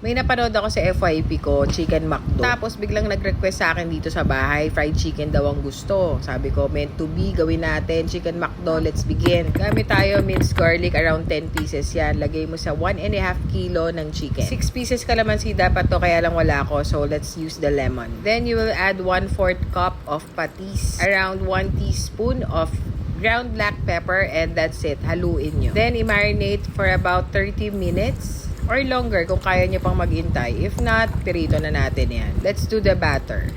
May napanood ako sa FYP ko, chicken McDo. Tapos biglang nag-request sa akin dito sa bahay, fried chicken daw ang gusto. Sabi ko, meant to be, gawin natin. Chicken McDo, let's begin. Gamit tayo minced garlic, around 10 pieces yan. Lagay mo sa 1.5 kilo ng chicken. 6 pieces kalamansi dapat to, kaya lang wala ko. So let's use the lemon. Then you will add 1/4 cup of patis. Around 1 teaspoon of ground black pepper, and that's it. Haluin nyo. Then i-marinate for about 30 minutes. Or longer kung kaya nyo pang maghintay. If not, pirito na natin yan. Let's do the batter.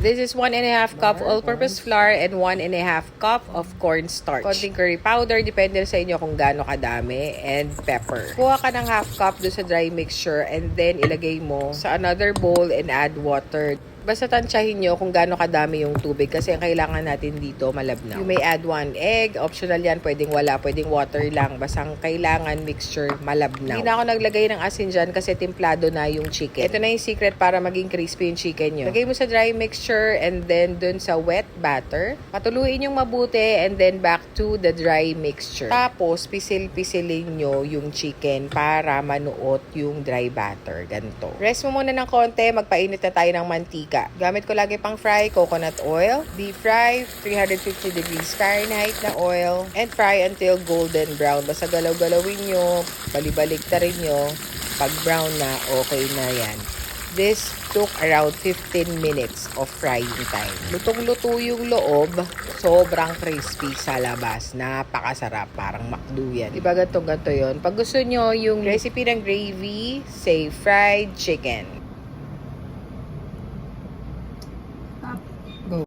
This is 1.5 cup all-purpose flour and 1.5 cup of cornstarch. Konting curry powder, depende sa inyo kung gaano kadami, and pepper. Kuha ka ng half cup doon sa dry mixture and then ilagay mo sa another bowl and add water. Basta tansyahin nyo kung gaano kadami yung tubig kasi ang kailangan natin dito malabnaw. You may add 1 egg. Optional yan. Pwedeng wala. Pwedeng water lang. Basta ang kailangan mixture malabnaw. Hindi na ako naglagay ng asin dyan kasi templado na yung chicken. Ito na yung secret para maging crispy yung chicken nyo. Lagay mo sa dry mixture and then dun sa wet batter. Patuluin yung mabuti and then back to the dry mixture. Tapos, pisil-pisilin nyo yung chicken para manuot yung dry batter. Ganito. Rest mo muna ng konti. Magpainit na tayo ng mantika. Gamit ko lagi pang fry, coconut oil. Deep fry, 350 degrees Fahrenheit na oil. And fry until golden brown. Basta galaw-galawin nyo, balibalik ta rin nyo. Pag brown na, okay na yan. This took around 15 minutes of frying time. Lutong-luto yung loob. Sobrang crispy sa labas. Napakasarap. Parang McDo yan. Diba ganito yun? Pag gusto nyo yung recipe ng gravy, say fried chicken.